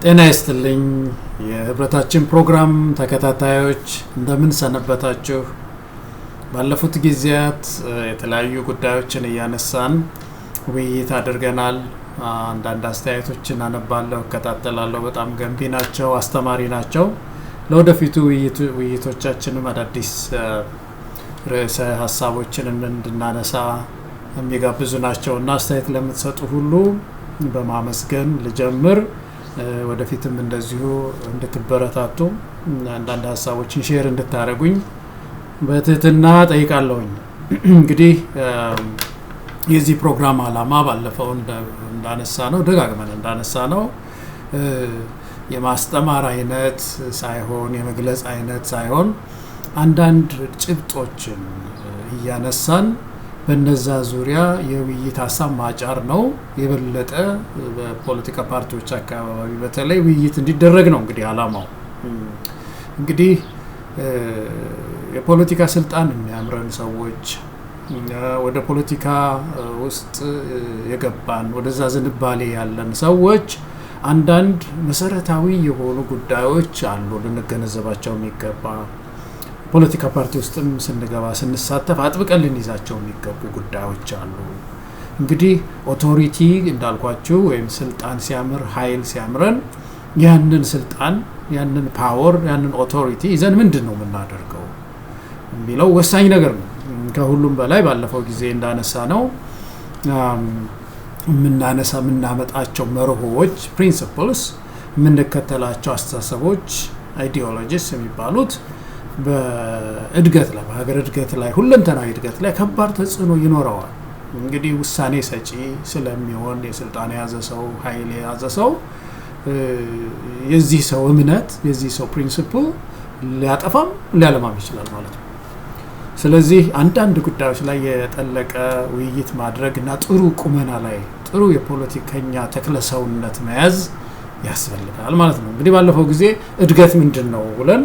ጤና ይስጥልኝ የህብረታችን ፕሮግራም ተከታታዮች እንደምን ሰነበታችሁ። ባለፉት ጊዜያት የተለያዩ ጉዳዮችን እያነሳን ውይይት አድርገናል። አንዳንድ አስተያየቶችን አነባለሁ፣ እከታተላለሁ። በጣም ገንቢ ናቸው፣ አስተማሪ ናቸው። ለወደፊቱ ውይይቶቻችንም አዳዲስ ርዕሰ ሀሳቦችን እንድናነሳ የሚጋብዙ ናቸው እና አስተያየት ለምትሰጡ ሁሉ በማመስገን ልጀምር። ወደፊትም እንደዚሁ እንድትበረታቱ አንዳንድ ሀሳቦችን ሼር እንድታደርጉኝ በትህትና ጠይቃለሁኝ። እንግዲህ የዚህ ፕሮግራም ዓላማ ባለፈው እንዳነሳ ነው ደጋግመን እንዳነሳ ነው የማስተማር አይነት ሳይሆን የመግለጽ አይነት ሳይሆን አንዳንድ ጭብጦችን እያነሳን በነዛ ዙሪያ የውይይት ሀሳብ ማጫር ነው። የበለጠ በፖለቲካ ፓርቲዎች አካባቢ በተለይ ውይይት እንዲደረግ ነው እንግዲህ ዓላማው። እንግዲህ የፖለቲካ ስልጣን የሚያምረን ሰዎች ወደ ፖለቲካ ውስጥ የገባን ወደዛ ዝንባሌ ያለን ሰዎች አንዳንድ መሰረታዊ የሆኑ ጉዳዮች አሉ ልንገነዘባቸው የሚገባ። ፖለቲካ ፓርቲ ውስጥም ስንገባ ስንሳተፍ አጥብቀን ልንይዛቸው የሚገቡ ጉዳዮች አሉ። እንግዲህ ኦቶሪቲ እንዳልኳችሁ ወይም ስልጣን ሲያምር ኃይል ሲያምረን ያንን ስልጣን ያንን ፓወር ያንን ኦቶሪቲ ይዘን ምንድን ነው የምናደርገው የሚለው ወሳኝ ነገር ነው። ከሁሉም በላይ ባለፈው ጊዜ እንዳነሳ ነው የምናመጣቸው መርሆዎች ፕሪንሲፕልስ የምንከተላቸው አስተሳሰቦች አይዲዮሎጂስ የሚባሉት በእድገት ላይ በሀገር እድገት ላይ ሁለንተናዊ እድገት ላይ ከባድ ተጽዕኖ ይኖረዋል። እንግዲህ ውሳኔ ሰጪ ስለሚሆን የስልጣን የያዘ ሰው ኃይል የያዘ ሰው የዚህ ሰው እምነት የዚህ ሰው ፕሪንሲፕል ሊያጠፋም ሊያለማም ይችላል ማለት ነው። ስለዚህ አንዳንድ ጉዳዮች ላይ የጠለቀ ውይይት ማድረግ እና ጥሩ ቁመና ላይ ጥሩ የፖለቲከኛ ተክለሰውነት መያዝ ያስፈልጋል ማለት ነው። እንግዲህ ባለፈው ጊዜ እድገት ምንድን ነው ብለን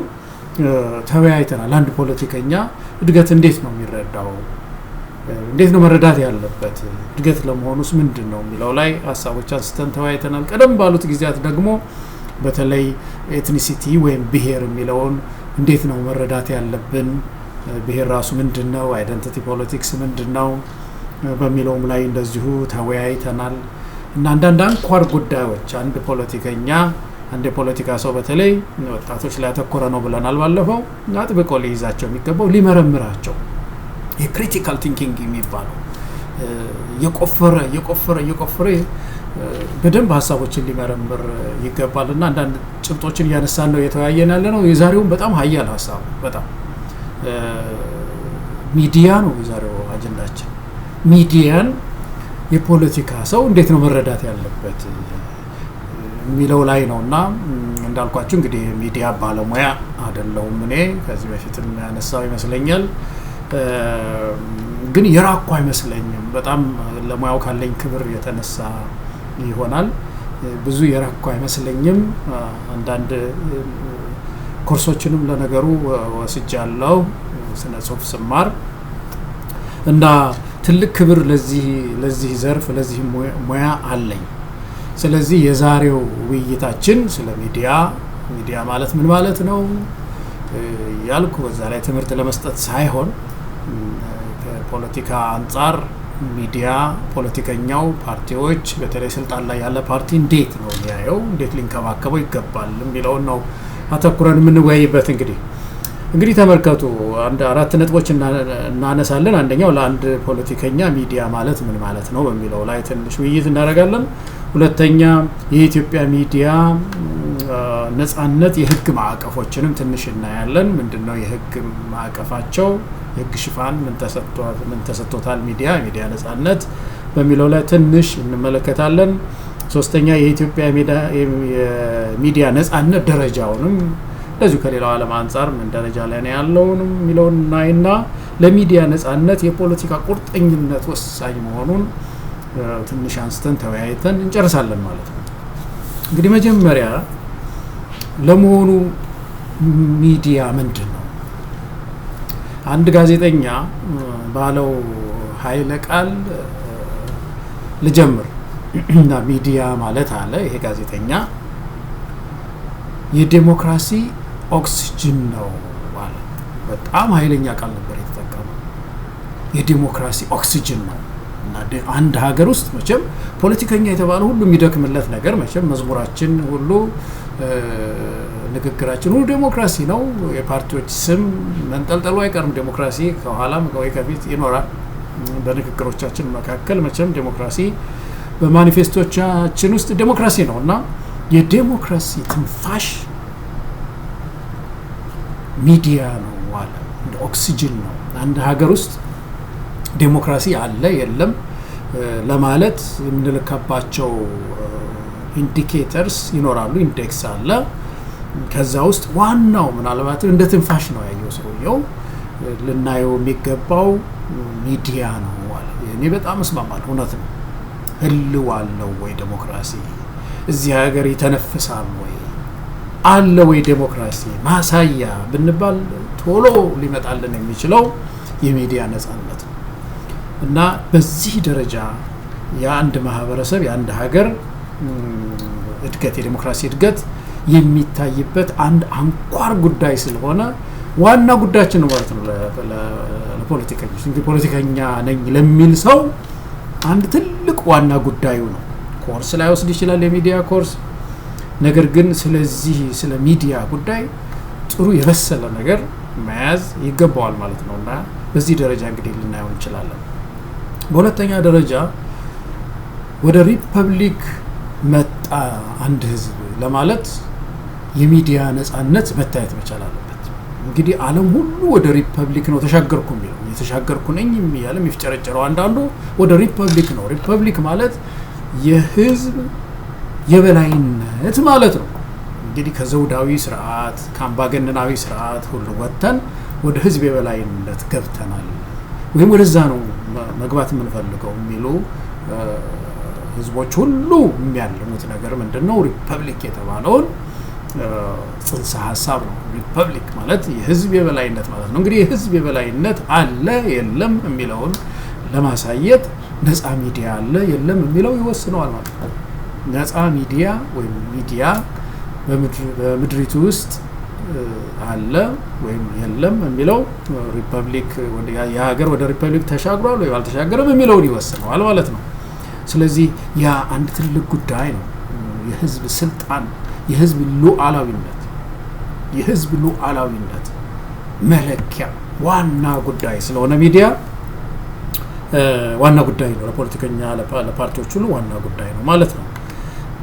ተወያይተናል። አንድ ፖለቲከኛ እድገት እንዴት ነው የሚረዳው? እንዴት ነው መረዳት ያለበት? እድገት ለመሆኑስ ምንድን ነው የሚለው ላይ ሀሳቦች አንስተን ተወያይተናል። ቀደም ባሉት ጊዜያት ደግሞ በተለይ ኤትኒሲቲ ወይም ብሔር የሚለውን እንዴት ነው መረዳት ያለብን? ብሔር ራሱ ምንድን ነው? አይደንቲቲ ፖለቲክስ ምንድን ነው በሚለውም ላይ እንደዚሁ ተወያይተናል እና አንዳንድ አንኳር ጉዳዮች አንድ ፖለቲከኛ አንድ የፖለቲካ ሰው በተለይ ወጣቶች ላይ ያተኮረ ነው ብለናል ባለፈው። አጥብቆ ሊይዛቸው የሚገባው ሊመረምራቸው የክሪቲካል ቲንኪንግ የሚባለው የቆፈረ በደንብ ሀሳቦችን ሊመረምር ይገባል እና አንዳንድ ጭብጦችን እያነሳን ነው እየተወያየን ያለ ነው። የዛሬውን በጣም ሀያል ሀሳብ በጣም ሚዲያ ነው የዛሬው አጀንዳችን። ሚዲያን የፖለቲካ ሰው እንዴት ነው መረዳት ያለበት የሚለው ላይ ነው እና እንዳልኳችሁ እንግዲህ ሚዲያ ባለሙያ አይደለሁም እኔ ከዚህ በፊትም ያነሳው ይመስለኛል፣ ግን የራኩ አይመስለኝም። በጣም ለሙያው ካለኝ ክብር የተነሳ ይሆናል ብዙ የራኩ አይመስለኝም። አንዳንድ ኮርሶችንም ለነገሩ ወስጃለሁ ስነ ጽሁፍ ስማር እና ትልቅ ክብር ለዚህ ዘርፍ ለዚህ ሙያ አለኝ። ስለዚህ የዛሬው ውይይታችን ስለ ሚዲያ ማለት ምን ማለት ነው ያልኩ በዛ ላይ ትምህርት ለመስጠት ሳይሆን ከፖለቲካ አንጻር ሚዲያ ፖለቲከኛው ፓርቲዎች በተለይ ስልጣን ላይ ያለ ፓርቲ እንዴት ነው ሊያየው እንዴት ሊንከባከበው ይገባል የሚለውን ነው አተኩረን የምንወያይበት። እንግዲህ ተመልከቱ አንድ አራት ነጥቦች እናነሳለን። አንደኛው ለአንድ ፖለቲከኛ ሚዲያ ማለት ምን ማለት ነው በሚለው ላይ ትንሽ ውይይት እናደርጋለን። ሁለተኛ የኢትዮጵያ ሚዲያ ነጻነት የህግ ማዕቀፎችንም ትንሽ እናያለን። ምንድነው የህግ ማዕቀፋቸው? የህግ ሽፋን ምን ተሰጥቶታል የሚዲያ ነጻነት በሚለው ላይ ትንሽ እንመለከታለን። ሶስተኛ የኢትዮጵያ የሚዲያ ነጻነት ደረጃውንም ለዚሁ ከሌላው ዓለም አንጻር ምን ደረጃ ላይ ነው ያለውንም የሚለውን እናይና ለሚዲያ ነጻነት የፖለቲካ ቁርጠኝነት ወሳኝ መሆኑን ትንሽ አንስተን ተወያይተን እንጨርሳለን ማለት ነው። እንግዲህ መጀመሪያ ለመሆኑ ሚዲያ ምንድን ነው? አንድ ጋዜጠኛ ባለው ኃይለ ቃል ልጀምር እና ሚዲያ ማለት አለ ይሄ ጋዜጠኛ የዲሞክራሲ ኦክሲጅን ነው ማለት በጣም ኃይለኛ ቃል ነበር የተጠቀመው። የዲሞክራሲ ኦክሲጅን ነው እና አንድ ሀገር ውስጥ መቼም ፖለቲከኛ የተባለ ሁሉ የሚደክምለት ነገር መቼም መዝሙራችን ሁሉ ንግግራችን ሁሉ ዲሞክራሲ ነው። የፓርቲዎች ስም መንጠልጠሉ አይቀርም። ዲሞክራሲ ከኋላም ወይ ከፊት ይኖራል። በንግግሮቻችን መካከል መቼም ዲሞክራሲ በማኒፌስቶቻችን ውስጥ ዲሞክራሲ ነው እና የዲሞክራሲ ትንፋሽ ሚዲያ ነው ማለት እንደ ኦክሲጅን ነው። አንድ ሀገር ውስጥ ዲሞክራሲ አለ የለም ለማለት የምንለካባቸው ኢንዲኬተርስ ይኖራሉ። ኢንዴክስ አለ። ከዛ ውስጥ ዋናው ምናልባት እንደ ትንፋሽ ነው ያየው ሰውየው ልናየው የሚገባው ሚዲያ ነው ማለት እኔ በጣም እስማማለሁ። እውነት ነው። ህልው አለው ወይ ዲሞክራሲ እዚህ ሀገር ይተነፍሳል ወይ አለ ወይ ዲሞክራሲ ማሳያ ብንባል ቶሎ ሊመጣልን የሚችለው የሚዲያ ነፃነት ነው እና በዚህ ደረጃ የአንድ ማህበረሰብ የአንድ ሀገር እድገት የዲሞክራሲ እድገት የሚታይበት አንድ አንኳር ጉዳይ ስለሆነ ዋና ጉዳያችን ነው ማለት ነው ለፖለቲከኞች። እንግዲህ ፖለቲከኛ ነኝ ለሚል ሰው አንድ ትልቅ ዋና ጉዳዩ ነው። ኮርስ ላይ ወስድ ይችላል የሚዲያ ኮርስ። ነገር ግን ስለዚህ ስለ ሚዲያ ጉዳይ ጥሩ የበሰለ ነገር መያዝ ይገባዋል ማለት ነውና በዚህ ደረጃ እንግዲህ ልናየው እንችላለን። በሁለተኛ ደረጃ ወደ ሪፐብሊክ መጣ አንድ ህዝብ ለማለት የሚዲያ ነፃነት መታየት መቻል አለበት። እንግዲህ ዓለም ሁሉ ወደ ሪፐብሊክ ነው ተሻገርኩ የሚለው የተሻገርኩ ነኝ የሚያለም የሚፍጨረጨረው አንዳንዱ ወደ ሪፐብሊክ ነው። ሪፐብሊክ ማለት የህዝብ የበላይነት ማለት ነው። እንግዲህ ከዘውዳዊ ስርዓት ከአምባገነናዊ ስርዓት ሁሉ ወጥተን ወደ ህዝብ የበላይነት ገብተናል ወይም ወደዛ ነው መግባት የምንፈልገው የሚሉ ህዝቦች ሁሉ የሚያልሙት ነገር ምንድነው? ሪፐብሊክ የተባለውን ጽንሰ ሐሳብ ነው። ሪፐብሊክ ማለት የህዝብ የበላይነት ማለት ነው። እንግዲህ የህዝብ የበላይነት አለ የለም የሚለውን ለማሳየት ነፃ ሚዲያ አለ የለም የሚለው ይወስነዋል ማለት ነው። ነፃ ሚዲያ ወይም ሚዲያ በምድሪቱ ውስጥ አለ ወይም የለም የሚለው ሪፐብሊክ የሀገር ወደ ሪፐብሊክ ተሻግሯል ወይ አልተሻገረም የሚለውን ይወስነዋል ማለት ነው። ስለዚህ ያ አንድ ትልቅ ጉዳይ ነው። የህዝብ ስልጣን የህዝብ ሉዓላዊነት መለኪያ ዋና ጉዳይ ስለሆነ ሚዲያ ዋና ጉዳይ ነው። ለፖለቲከኛ ለፓርቲዎች ሁሉ ዋና ጉዳይ ነው ማለት ነው።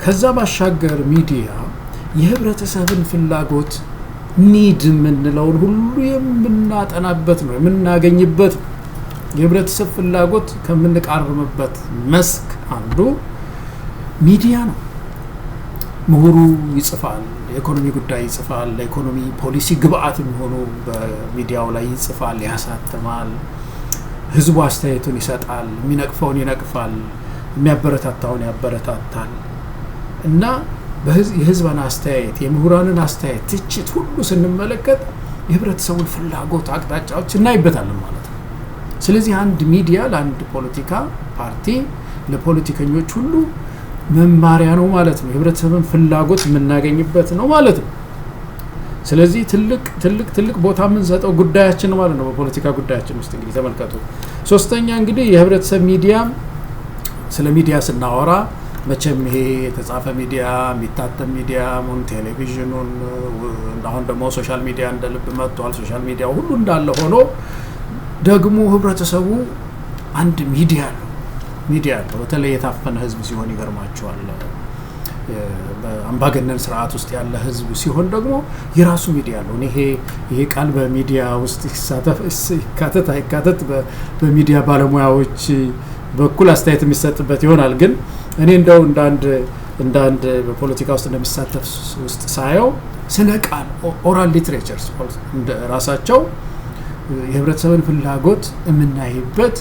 ከዛ ባሻገር ሚዲያ የህብረተሰብን ፍላጎት ኒድ የምንለውን ሁሉ የምናጠናበት ነው የምናገኝበት ነው። የህብረተሰብ ፍላጎት ከምንቃርምበት መስክ አንዱ ሚዲያ ነው። ምሁሩ ይጽፋል፣ የኢኮኖሚ ጉዳይ ይጽፋል፣ ለኢኮኖሚ ፖሊሲ ግብአት የሚሆኑ በሚዲያው ላይ ይጽፋል፣ ያሳትማል። ህዝቡ አስተያየቱን ይሰጣል፣ የሚነቅፈውን ይነቅፋል፣ የሚያበረታታውን ያበረታታል እና የህዝብን አስተያየት የምሁራንን አስተያየት ትችት ሁሉ ስንመለከት የህብረተሰቡን ፍላጎት አቅጣጫዎች እናይበታለን ማለት ነው። ስለዚህ አንድ ሚዲያ ለአንድ ፖለቲካ ፓርቲ ለፖለቲከኞች ሁሉ መማሪያ ነው ማለት ነው። የህብረተሰብን ፍላጎት የምናገኝበት ነው ማለት ነው። ስለዚህ ትልቅ ቦታ የምንሰጠው ጉዳያችን ማለት ነው በፖለቲካ ጉዳያችን ውስጥ እንግዲህ ተመልከቱ። ሶስተኛ እንግዲህ የህብረተሰብ ሚዲያ ስለ ሚዲያ ስናወራ መቼም ይሄ የተጻፈ ሚዲያ የሚታተም ሚዲያ ቴሌቪዥኑን አሁን ደግሞ ሶሻል ሚዲያ እንደልብ መጥቷል። ሶሻል ሚዲያ ሁሉ እንዳለ ሆኖ ደግሞ ህብረተሰቡ አንድ ሚዲያ አለው። በተለይ የታፈነ ህዝብ ሲሆን ይገርማቸዋል። በአምባገነን ስርዓት ውስጥ ያለ ህዝብ ሲሆን ደግሞ የራሱ ሚዲያ አለው። ይሄ ቃል በሚዲያ ውስጥ ይካተት በሚዲያ ባለሙያዎች በኩል አስተያየት የሚሰጥበት ይሆናል። ግን እኔ እንደው እንዳንድ በፖለቲካ ውስጥ እንደሚሳተፍ ውስጥ ሳየው ስነ ቃል ኦራል ሊትሬቸርስ ራሳቸው የህብረተሰብን ፍላጎት የምናይበት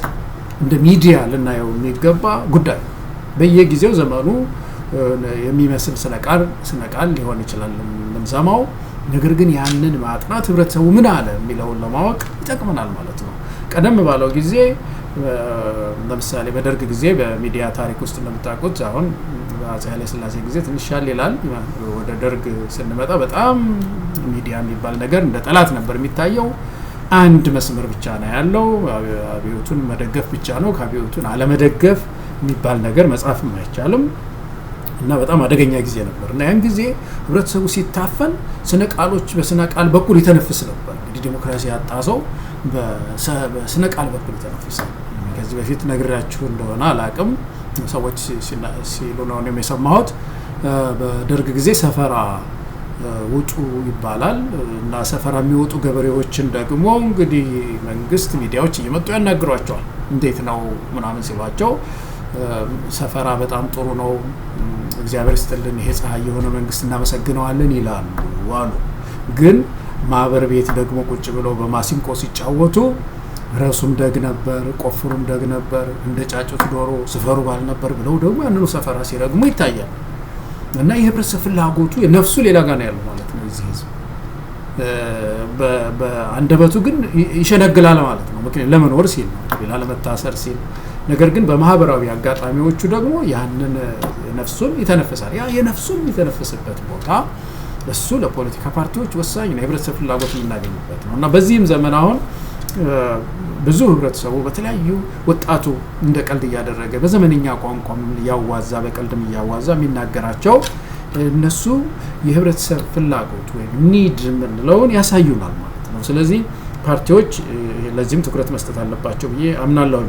እንደ ሚዲያ ልናየው የሚገባ ጉዳይ በየጊዜው ዘመኑ የሚመስል ስነ ቃል ሊሆን ይችላል የምንሰማው። ነገር ግን ያንን ማጥናት ህብረተሰቡ ምን አለ የሚለውን ለማወቅ ይጠቅመናል ማለት ነው። ቀደም ባለው ጊዜ ለምሳሌ በደርግ ጊዜ በሚዲያ ታሪክ ውስጥ እንደምታውቁት አሁን በአፄ ኃይለ ሥላሴ ጊዜ ትንሽ ሻል ይላል። ወደ ደርግ ስንመጣ በጣም ሚዲያ የሚባል ነገር እንደ ጠላት ነበር የሚታየው። አንድ መስመር ብቻ ነው ያለው፣ አብዮቱን መደገፍ ብቻ ነው። ከአብዮቱን አለመደገፍ የሚባል ነገር መጻፍም አይቻልም እና በጣም አደገኛ ጊዜ ነበር እና ያን ጊዜ ህብረተሰቡ ሲታፈን ስነ ቃሎች በስነ ቃል በኩል ይተነፍስ ነበር። እንግዲህ ዲሞክራሲ ያጣ ሰው በስነ ቃል በኩል ይተነፍሳል። ከዚህ በፊት ነግራችሁ እንደሆነ አላቅም፣ ሰዎች ሲሉ ነው የሰማሁት። በደርግ ጊዜ ሰፈራ ውጡ ይባላል እና ሰፈራ የሚወጡ ገበሬዎችን ደግሞ እንግዲህ መንግስት ሚዲያዎች እየመጡ ያናግሯቸዋል። እንዴት ነው ምናምን ሲሏቸው ሰፈራ በጣም ጥሩ ነው፣ እግዚአብሔር ይስጥልን፣ ይሄ ፀሐይ የሆነ መንግስት እናመሰግነዋለን ይላሉ አሉ። ግን ማህበር ቤት ደግሞ ቁጭ ብለው በማሲንቆ ሲጫወቱ ረሱም ደግ ነበር፣ ቆፍሩም ደግ ነበር፣ እንደ ጫጩት ዶሮ ስፈሩ ባል ነበር ብለው ደግሞ ያንኑ ሰፈራ ሲረግሙ ይታያል። እና የህብረተሰብ ፍላጎቱ የነፍሱ ሌላ ጋር ነው ያለው ማለት ነው። እዚህ ህዝብ በአንደበቱ ግን ይሸነግላል ማለት ነው። ምክንያቱም ለመኖር ሲል ነው፣ ሌላ ለመታሰር ሲል። ነገር ግን በማህበራዊ አጋጣሚዎቹ ደግሞ ያንን ነፍሱን ይተነፍሳል። ያ የነፍሱን የሚተነፍስበት ቦታ እሱ ለፖለቲካ ፓርቲዎች ወሳኝ ነው፣ የህብረተሰብ ፍላጎት የምናገኝበት ነው። እና በዚህም ዘመን አሁን ብዙ ህብረተሰቡ በተለያዩ ወጣቱ እንደ ቀልድ እያደረገ በዘመንኛ ቋንቋም እያዋዛ በቀልድም እያዋዛ የሚናገራቸው እነሱ የህብረተሰብ ፍላጎት ወይም ኒድ የምንለውን ያሳዩናል ማለት ነው። ስለዚህ ፓርቲዎች ለዚህም ትኩረት መስጠት አለባቸው ብዬ አምናለሁ።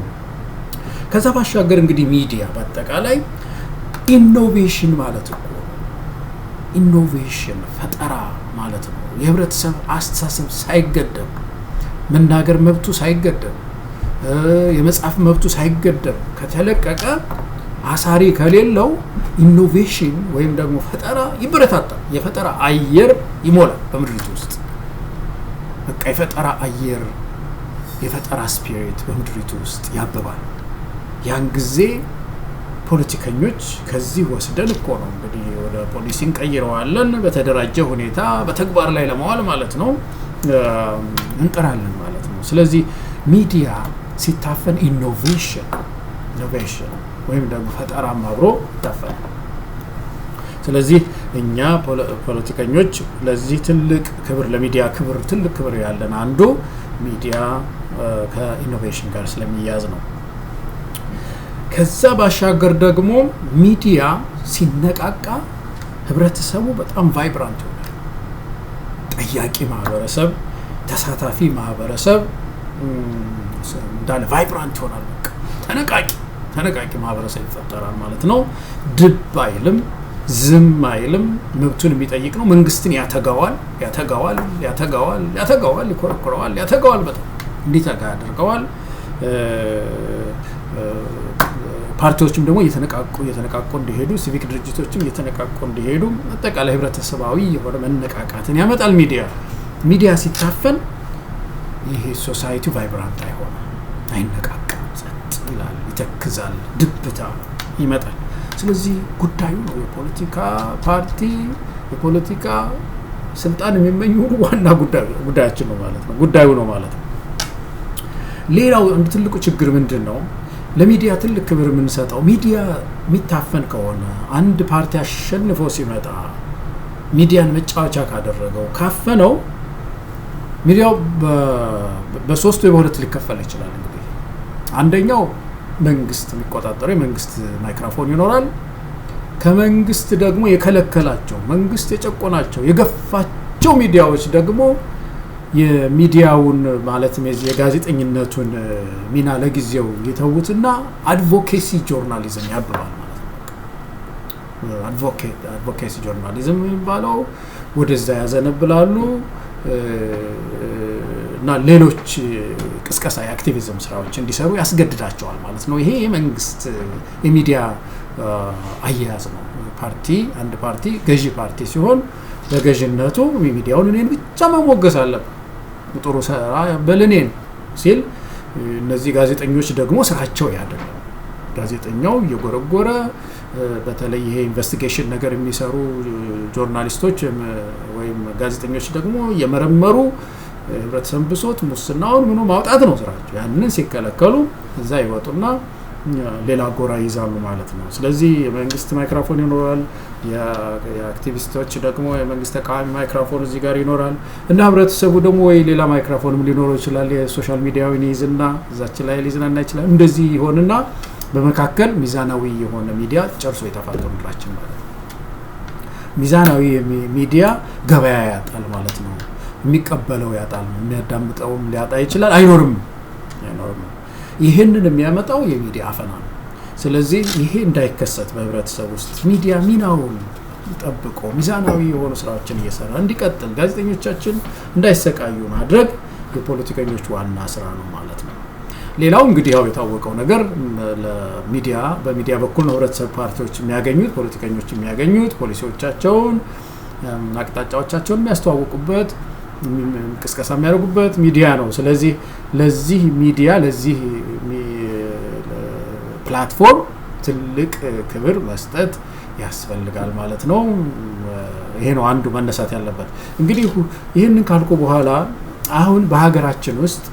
ከዛ ባሻገር እንግዲህ ሚዲያ በአጠቃላይ ኢኖቬሽን ማለት እኮ ኢኖቬሽን ፈጠራ ማለት ነው። የህብረተሰብ አስተሳሰብ ሳይገደብ፣ መናገር መብቱ ሳይገደብ፣ የመጻፍ መብቱ ሳይገደብ ከተለቀቀ አሳሪ ከሌለው ኢኖቬሽን ወይም ደግሞ ፈጠራ ይበረታታል። የፈጠራ አየር ይሞላል በምድሪቱ ውስጥ። በቃ የፈጠራ አየር የፈጠራ ስፒሪት በምድሪቱ ውስጥ ያብባል። ያን ጊዜ ፖለቲከኞች ከዚህ ወስደን እኮ ነው እንግዲህ ወደ ፖሊሲ እንቀይረዋለን በተደራጀ ሁኔታ በተግባር ላይ ለማዋል ማለት ነው እንጥራለን ማለት ነው። ስለዚህ ሚዲያ ሲታፈን ኢኖቬሽን ወይም ደግሞ ፈጠራም አብሮ ይታፈናል። ስለዚህ እኛ ፖለቲከኞች ለዚህ ትልቅ ክብር ለሚዲያ ክብር ትልቅ ክብር ያለን አንዱ ሚዲያ ከኢኖቬሽን ጋር ስለሚያዝ ነው። ከዛ ባሻገር ደግሞ ሚዲያ ሲነቃቃ ህብረተሰቡ በጣም ቫይብራንት ይሆናል። ጠያቂ ማህበረሰብ፣ ተሳታፊ ማህበረሰብ እንዳለ ቫይብራንት ይሆናል። በቃ ተነቃቂ ማህበረሰብ ይፈጠራል ማለት ነው። ድብ አይልም፣ ዝም አይልም፣ መብቱን የሚጠይቅ ነው። መንግስትን ያተጋዋል፣ ይኮረኩረዋል፣ ያተጋዋል፣ በጣም እንዲተጋ ያደርገዋል። ፓርቲዎችም ደግሞ እየተነቃቁ እንዲሄዱ፣ ሲቪክ ድርጅቶችም እየተነቃቁ እንዲሄዱ አጠቃላይ ህብረተሰባዊ የሆነ መነቃቃትን ያመጣል። ሚዲያ ሲታፈን ይሄ ሶሳይቲ ቫይብራንት አይሆንም፣ አይነቃቃም፣ ጸጥ ይላል፣ ይተክዛል፣ ድብታ ይመጣል። ስለዚህ ጉዳዩ ነው የፖለቲካ ፓርቲ የፖለቲካ ስልጣን የሚመኙ ዋና ጉዳያችን ነው ማለት ነው፣ ጉዳዩ ነው ማለት ነው። ሌላው አንድ ትልቁ ችግር ምንድን ነው? ለሚዲያ ትልቅ ክብር የምንሰጠው ሚዲያ የሚታፈን ከሆነ አንድ ፓርቲ አሸንፎ ሲመጣ ሚዲያን መጫወቻ ካደረገው ካፈነው ሚዲያው በሶስት ወይ በሁለት ሊከፈል ይችላል። እንግዲህ አንደኛው መንግስት የሚቆጣጠረው የመንግስት ማይክሮፎን ይኖራል። ከመንግስት ደግሞ የከለከላቸው መንግስት የጨቆናቸው የገፋቸው ሚዲያዎች ደግሞ የሚዲያውን ማለትም የጋዜጠኝነቱን ሚና ለጊዜው የተውትና አድቮኬሲ ጆርናሊዝም ያብባል ማለት ነው። አድቮኬሲ ጆርናሊዝም የሚባለው ወደዛ ያዘነብላሉ እና ሌሎች ቅስቀሳ የአክቲቪዝም ስራዎች እንዲሰሩ ያስገድዳቸዋል ማለት ነው። ይሄ የመንግስት የሚዲያ አያያዝ ነው። አንድ ፓርቲ ገዢ ፓርቲ ሲሆን በገዥነቱ ሚዲያውን እኔን ብቻ መሞገስ አለበት፣ ጥሩ ስራ በልኔን ሲል፣ እነዚህ ጋዜጠኞች ደግሞ ስራቸው ያደረገው ጋዜጠኛው እየጎረጎረ በተለይ ይሄ ኢንቨስቲጌሽን ነገር የሚሰሩ ጆርናሊስቶች ወይም ጋዜጠኞች ደግሞ እየመረመሩ ህብረተሰብ ብሶት ሙስናውን ምኑ ማውጣት ነው ስራቸው። ያንን ሲከለከሉ እዛ ይወጡና ሌላ ጎራ ይዛሉ ማለት ነው። ስለዚህ የመንግስት ማይክሮፎን ይኖራል፣ የአክቲቪስቶች ደግሞ የመንግስት ተቃዋሚ ማይክሮፎን እዚህ ጋር ይኖራል እና ህብረተሰቡ ደግሞ ወይ ሌላ ማይክሮፎንም ሊኖረው ይችላል። የሶሻል ሚዲያውን ይዝና እዛች ላይ ሊዝናና ይችላል። እንደዚህ ይሆንና በመካከል ሚዛናዊ የሆነ ሚዲያ ጨርሶ ይጠፋል ከምድራችን ማለት ነው። ሚዛናዊ ሚዲያ ገበያ ያጣል ማለት ነው። የሚቀበለው ያጣል፣ የሚያዳምጠውም ሊያጣ ይችላል፣ አይኖርም። ይህንን የሚያመጣው የሚዲያ አፈና ነው። ስለዚህ ይሄ እንዳይከሰት በህብረተሰብ ውስጥ ሚዲያ ሚናውን ጠብቆ ሚዛናዊ የሆኑ ስራዎችን እየሰራ እንዲቀጥል፣ ጋዜጠኞቻችን እንዳይሰቃዩ ማድረግ የፖለቲከኞች ዋና ስራ ነው ማለት ነው። ሌላው እንግዲህ ያው የታወቀው ነገር ለሚዲያ በሚዲያ በኩል ነው ህብረተሰብ ፓርቲዎች የሚያገኙት፣ ፖለቲከኞች የሚያገኙት ፖሊሲዎቻቸውን፣ አቅጣጫዎቻቸውን የሚያስተዋውቁበት፣ ቅስቀሳ የሚያደርጉበት ሚዲያ ነው። ስለዚህ ለዚህ ሚዲያ ለዚህ ፕላትፎርም ትልቅ ክብር መስጠት ያስፈልጋል ማለት ነው። ይሄ ነው አንዱ መነሳት ያለበት። እንግዲህ ይህንን ካልኩ በኋላ አሁን በሀገራችን ውስጥ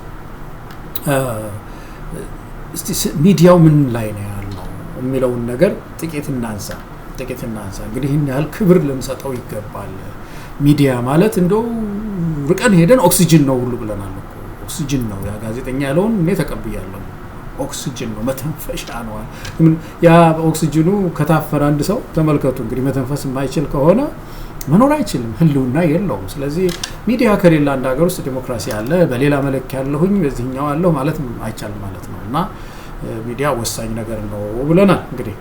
ሚዲያው ምን ላይ ነው ያለው የሚለውን ነገር ጥቂት እናንሳ። እንግዲህ ይህን ያህል ክብር ልንሰጠው ይገባል። ሚዲያ ማለት እንደው ርቀን ሄደን ኦክሲጅን ነው ሁሉ ብለናል እኮ። ኦክሲጅን ነው ያ ጋዜጠኛ ያለውን እኔ ተቀብያለሁ። ኦክሲጅን ነው፣ መተንፈሻ ነው። ያ ኦክሲጅኑ ከታፈረ አንድ ሰው ተመልከቱ እንግዲህ መተንፈስ የማይችል ከሆነ መኖር አይችልም፣ ህልውና የለውም። ስለዚህ ሚዲያ ከሌላ አንድ ሀገር ውስጥ ዲሞክራሲ አለ፣ በሌላ መለክ ያለሁኝ በዚህኛው አለሁ ማለት አይቻልም ማለት ነው። እና ሚዲያ ወሳኝ ነገር ነው ብለናል። እንግዲህ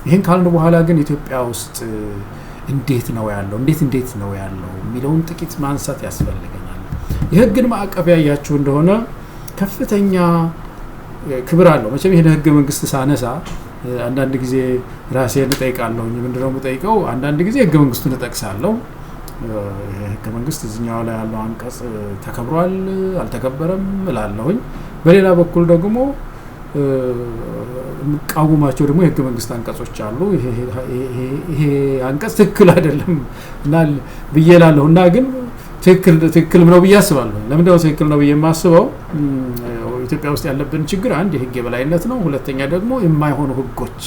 ይህን ካልን በኋላ ግን ኢትዮጵያ ውስጥ እንዴት ነው ያለው የሚለውን ጥቂት ማንሳት ያስፈልገናል። የህግን ማዕቀፍ ያያችሁ እንደሆነ ከፍተኛ ክብር አለው። መቼም ይሄን ህገ መንግስት ሳነሳ አንዳንድ ጊዜ ራሴን እጠይቃለሁ። ምንድነው የምጠይቀው? አንዳንድ ጊዜ ህገ መንግስቱን እጠቅሳለሁ። ህገ መንግስት እዚህኛው ላይ ያለው አንቀጽ ተከብሯል አልተከበረም እላለሁኝ። በሌላ በኩል ደግሞ ቃወማቸው ደግሞ የህገ መንግስት አንቀጾች አሉ። ይሄ አንቀጽ ትክክል አይደለም እና ብዬ እላለሁ እና ግን ትክክል ነው ብዬ አስባለሁ። ለምንድነው ትክክል ነው ብዬ የማስበው? ኢትዮጵያ ውስጥ ያለብን ችግር አንድ የህግ የበላይነት ነው። ሁለተኛ ደግሞ የማይሆኑ ህጎች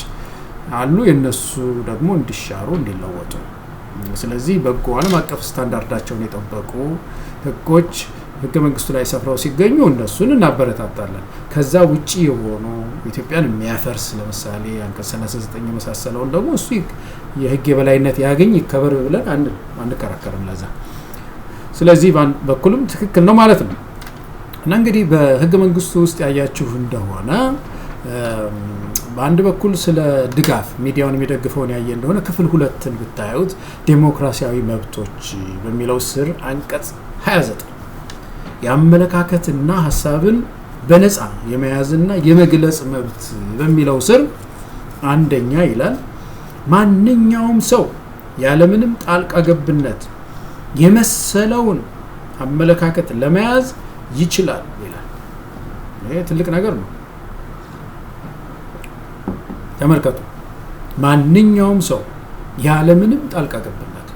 አሉ፣ የነሱ ደግሞ እንዲሻሩ እንዲለወጡ። ስለዚህ በጎ ዓለም አቀፍ ስታንዳርዳቸውን የጠበቁ ህጎች ህገ መንግስቱ ላይ ሰፍረው ሲገኙ እነሱን እናበረታታለን። ከዛ ውጪ የሆኑ ኢትዮጵያን የሚያፈርስ ለምሳሌ አንቀጽ 39 የመሳሰለውን ደግሞ እሱ የህግ የበላይነት ያገኝ ይከበር ብለን አንከራከርም ለዛ። ስለዚህ በኩልም ትክክል ነው ማለት ነው። እና እንግዲህ በህገ መንግስቱ ውስጥ ያያችሁ እንደሆነ በአንድ በኩል ስለ ድጋፍ ሚዲያውን የሚደግፈውን ያየ እንደሆነ ክፍል 2ን ብታዩት ዴሞክራሲያዊ መብቶች በሚለው ስር አንቀጽ 29 የአመለካከትና ሀሳብን በነፃ የመያዝና የመግለጽ መብት በሚለው ስር አንደኛ ይላል ማንኛውም ሰው ያለምንም ጣልቃ ገብነት የመሰለውን አመለካከት ለመያዝ ይችላል ይላል። ይሄ ትልቅ ነገር ነው። ተመልከቱ፣ ማንኛውም ሰው ያለምንም ጣልቃ ገብነት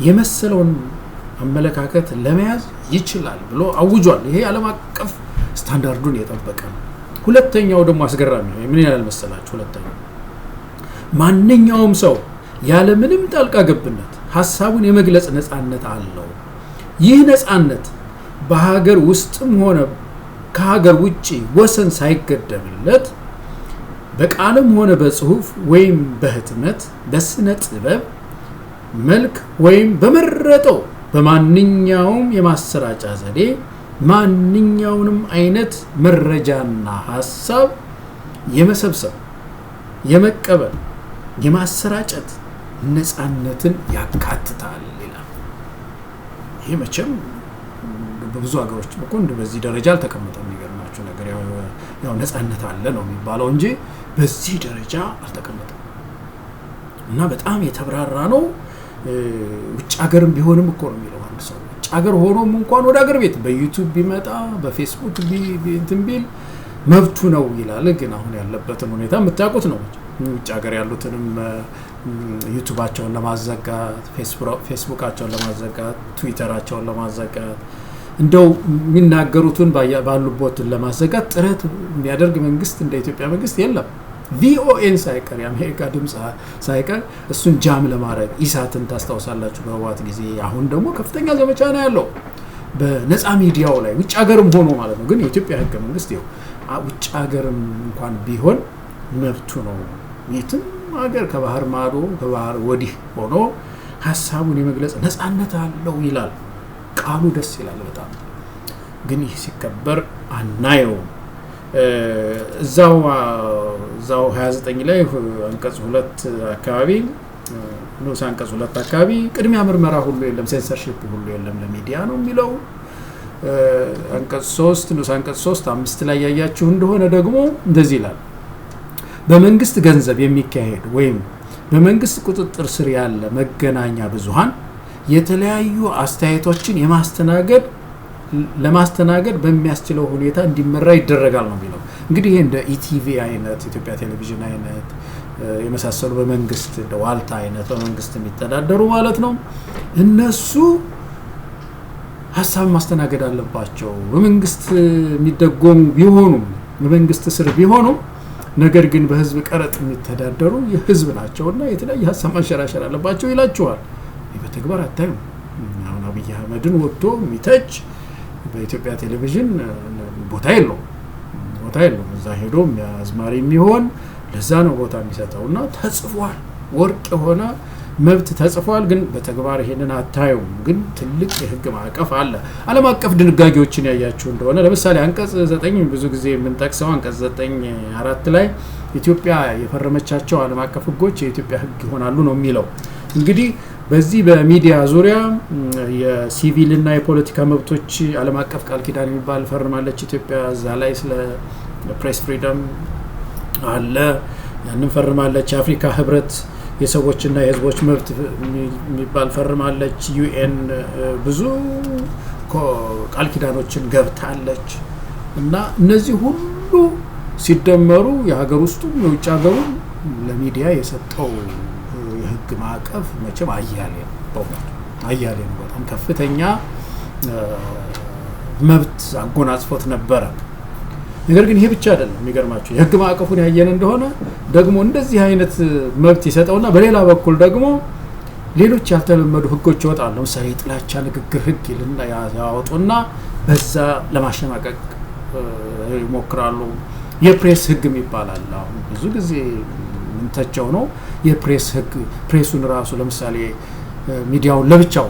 የመሰለውን አመለካከት ለመያዝ ይችላል ብሎ አውጇል። ይሄ ዓለም አቀፍ ስታንዳርዱን የጠበቀ ነው። ሁለተኛው ደግሞ አስገራሚ ነው። ምን ይላል መሰላችሁ? ሁለተኛው ማንኛውም ሰው ያለምንም ጣልቃ ገብነት ሐሳቡን የመግለጽ ነፃነት አለው። ይህ ነፃነት በሀገር ውስጥም ሆነ ከሀገር ውጪ ወሰን ሳይገደብለት በቃልም ሆነ በጽሁፍ ወይም በህትመት በስነ ጥበብ መልክ ወይም በመረጠው በማንኛውም የማሰራጫ ዘዴ ማንኛውንም አይነት መረጃና ሐሳብ የመሰብሰብ፣ የመቀበል፣ የማሰራጨት ነፃነትን ያካትታል ይላል። ይሄ መቼም በብዙ ሀገሮች በኩል በዚህ ደረጃ አልተቀመጠም። የሚገርማችሁ ነገር ያው ነፃነት አለ ነው የሚባለው እንጂ በዚህ ደረጃ አልተቀመጠም እና በጣም የተብራራ ነው። ውጭ ሀገርም ቢሆንም እኮ ነው የሚለው አንድ ሰው ውጭ ሀገር ሆኖም እንኳን ወደ ሀገር ቤት በዩቲዩብ ቢመጣ በፌስቡክ እንትን ቢል መብቱ ነው ይላል። ግን አሁን ያለበትን ሁኔታ የምታውቁት ነው። ውጭ ሀገር ያሉትንም ዩቲዩባቸውን ለማዘጋት፣ ፌስቡካቸውን ለማዘጋት፣ ትዊተራቸውን ለማዘጋት እንደው የሚናገሩትን ባሉበት ለማዘጋት ጥረት የሚያደርግ መንግስት እንደ ኢትዮጵያ መንግስት የለም። ቪኦኤን ሳይቀር የአሜሪካ ድምፅ ሳይቀር እሱን ጃም ለማድረግ ኢሳትን ታስታውሳላችሁ በህወሓት ጊዜ። አሁን ደግሞ ከፍተኛ ዘመቻ ነው ያለው በነፃ ሚዲያው ላይ ውጭ ሀገርም ሆኖ ማለት ነው። ግን የኢትዮጵያ ህገ መንግስት ይኸው ውጭ ሀገርም እንኳን ቢሆን መብቱ ነው የትም ሀገር ከባህር ማዶ ከባህር ወዲህ ሆኖ ሀሳቡን የመግለጽ ነፃነት አለው ይላል። ቃሉ ደስ ይላል በጣም። ግን ይህ ሲከበር አናየውም። እዛው 29 ላይ አንቀጽ 2 አካባቢ ንዑስ አንቀጽ 2 አካባቢ ቅድሚያ ምርመራ ሁሉ የለም፣ ሴንሰርሺፕ ሁሉ የለም ለሚዲያ ነው የሚለው። አንቀጽ 3 ንዑስ አንቀጽ 3 5 ላይ ያያችሁ እንደሆነ ደግሞ እንደዚህ ይላል። በመንግስት ገንዘብ የሚካሄድ ወይም በመንግስት ቁጥጥር ስር ያለ መገናኛ ብዙሃን የተለያዩ አስተያየቶችን ለማስተናገድ በሚያስችለው ሁኔታ እንዲመራ ይደረጋል ነው የሚለው። እንግዲህ ይሄ እንደ ኢቲቪ አይነት ኢትዮጵያ ቴሌቪዥን አይነት የመሳሰሉ በመንግስት እንደ ዋልታ አይነት በመንግስት የሚተዳደሩ ማለት ነው። እነሱ ሀሳብ ማስተናገድ አለባቸው። በመንግስት የሚደጎሙ ቢሆኑም በመንግስት ስር ቢሆኑም ነገር ግን በህዝብ ቀረጥ የሚተዳደሩ የህዝብ ናቸውና የተለያየ ሀሳብ ማንሸራሸር አለባቸው ይላቸዋል። በተግባር አታዩም። አሁን አብይ አህመድን ወጥቶ የሚተች በኢትዮጵያ ቴሌቪዥን ቦታ የለውም። እዛ ሄዶ አዝማሪ የሚሆን ለዛ ነው ቦታ የሚሰጠውና ተጽፏል። ወርቅ የሆነ መብት ተጽፏል። ግን በተግባር ይሄንን አታዩም። ግን ትልቅ የህግ ማዕቀፍ አለ። ዓለም አቀፍ ድንጋጌዎችን ያያችሁ እንደሆነ ለምሳሌ አንቀጽ 9 ብዙ ጊዜ የምንጠቅሰው አንቀጽ 9(4) ላይ ኢትዮጵያ የፈረመቻቸው ዓለም አቀፍ ህጎች የኢትዮጵያ ህግ ይሆናሉ ነው የሚለው። እንግዲህ በዚህ በሚዲያ ዙሪያ የሲቪልና የፖለቲካ መብቶች ዓለም አቀፍ ቃል ኪዳን የሚባል ፈርማለች ኢትዮጵያ። እዛ ላይ ስለ ፕሬስ ፍሪደም አለ፣ ያንን ፈርማለች። የአፍሪካ ህብረት የሰዎችና የህዝቦች መብት የሚባል ፈርማለች። ዩኤን ብዙ ቃል ኪዳኖችን ገብታለች። እና እነዚህ ሁሉ ሲደመሩ የሀገር ውስጡም የውጭ ሀገሩ ለሚዲያ የሰጠው የህግ ማዕቀፍ መቼም አያሌ ነው። በጣም ከፍተኛ መብት አጎናጽፎት ነበረ። ነገር ግን ይሄ ብቻ አይደለም። የሚገርማችሁ የህግ ማዕቀፉን ያየን እንደሆነ ደግሞ እንደዚህ አይነት መብት ይሰጠውና በሌላ በኩል ደግሞ ሌሎች ያልተለመዱ ህጎች ይወጣሉ። ለምሳሌ የጥላቻ ንግግር ህግ ይልና ያወጡና በዛ ለማሸማቀቅ ይሞክራሉ። የፕሬስ ህግ ይባላል። አሁን ብዙ ጊዜ ምንተቸው ነው የፕሬስ ህግ። ፕሬሱን ራሱ ለምሳሌ ሚዲያውን ለብቻው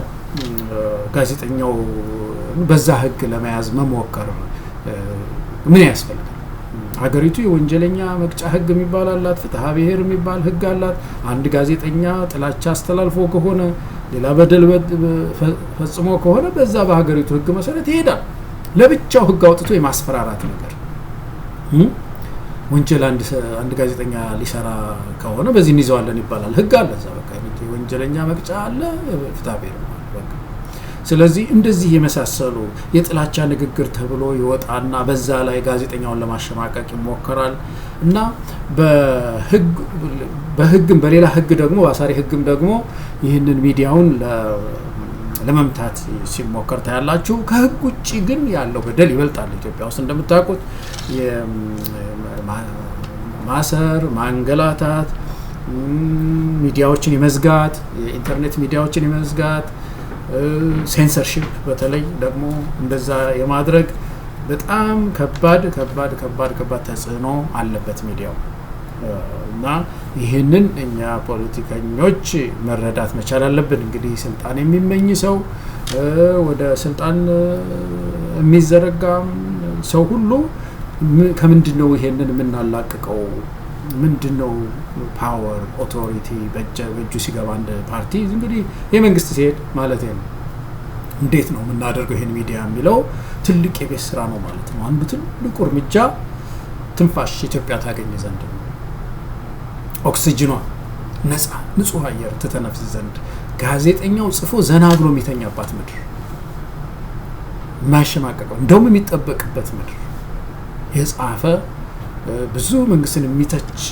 ጋዜጠኛው በዛ ህግ ለመያዝ መሞከር ምን ያስፈልጋል? ሀገሪቱ የወንጀለኛ መቅጫ ህግ የሚባል አላት፣ ፍትሐ ብሔር የሚባል ህግ አላት። አንድ ጋዜጠኛ ጥላቻ አስተላልፎ ከሆነ ሌላ በደል ፈጽሞ ከሆነ በዛ በሀገሪቱ ህግ መሰረት ይሄዳል። ለብቻው ህግ አውጥቶ የማስፈራራት ነገር ወንጀል አንድ ጋዜጠኛ ሊሰራ ከሆነ በዚህ እንይዘዋለን ይባላል። ህግ አለ እዛ በቃ ወንጀለኛ መቅጫ አለ፣ ፍትሐ ብሔር በቃ። ስለዚህ እንደዚህ የመሳሰሉ የጥላቻ ንግግር ተብሎ ይወጣና በዛ ላይ ጋዜጠኛውን ለማሸማቀቅ ይሞከራል እና በህግም በሌላ ህግ ደግሞ በአሳሪ ህግም ደግሞ ይህንን ሚዲያውን ለመምታት ሲሞከር ታያላችሁ። ከህግ ውጭ ግን ያለው በደል ይበልጣል። ኢትዮጵያ ውስጥ እንደምታውቁት ማሰር፣ ማንገላታት፣ ሚዲያዎችን የመዝጋት የኢንተርኔት ሚዲያዎችን የመዝጋት ሴንሰርሺፕ በተለይ ደግሞ እንደዛ የማድረግ በጣም ከባድ ተጽዕኖ አለበት ሚዲያው እና ይህንን እኛ ፖለቲከኞች መረዳት መቻል አለብን። እንግዲህ ስልጣን የሚመኝ ሰው ወደ ስልጣን የሚዘረጋ ሰው ሁሉ ከምንድነው ይሄንን የምናላቅቀው? ምንድነው ፓወር ኦቶሪቲ በእጁ ሲገባ እንደ ፓርቲ እንግዲህ የመንግስት ሲሄድ ማለት ነው። እንዴት ነው የምናደርገው ይሄን ሚዲያ የሚለው ትልቅ የቤት ስራ ነው ማለት ነው። አንዱ ትልቁ እርምጃ ትንፋሽ ኢትዮጵያ ታገኝ ዘንድ ነው። ኦክሲጅኗ ነፃ ንጹህ አየር ትተነፍስ ዘንድ ጋዜጠኛው ጽፎ ዘና ብሎ የሚተኛባት ምድር፣ ማሸማቀቀው እንደውም የሚጠበቅበት ምድር የጻፈ ብዙ መንግስትን የሚተች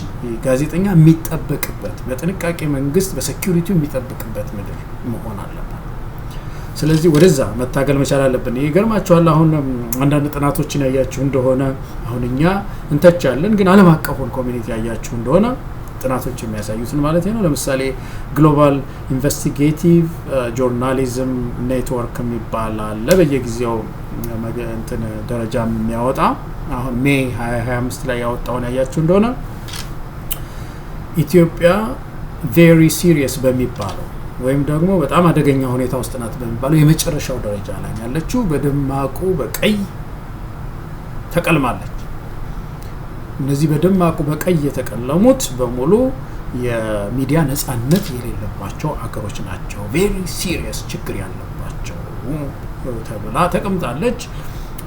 ጋዜጠኛ የሚጠበቅበት በጥንቃቄ መንግስት በሴኩሪቲ የሚጠብቅበት ምድር መሆን አለበት። ስለዚህ ወደዛ መታገል መቻል አለብን። ይገርማችኋል አሁን አንዳንድ ጥናቶችን ያያችሁ እንደሆነ አሁን እኛ እንተቻለን ግን ዓለም አቀፉን ኮሚኒቲ ያያችሁ እንደሆነ ጥናቶች የሚያሳዩትን ማለት ነው። ለምሳሌ ግሎባል ኢንቨስቲጌቲቭ ጆርናሊዝም ኔትወርክ የሚባል አለ በየጊዜው እንትን ደረጃ የሚያወጣ አሁን ሜይ 2025 ላይ ያወጣውን ያያችሁ እንደሆነ ኢትዮጵያ very serious በሚባለው ወይም ደግሞ በጣም አደገኛ ሁኔታ ውስጥ ናት በሚባለው የመጨረሻው ደረጃ ላይ ያለችው በደማቁ በቀይ ተቀልማለች። እነዚህ በደማቁ በቀይ የተቀለሙት በሙሉ የሚዲያ ነፃነት የሌለባቸው አገሮች ናቸው። very serious ችግር ያለባቸው ተብላ ተቀምጣለች።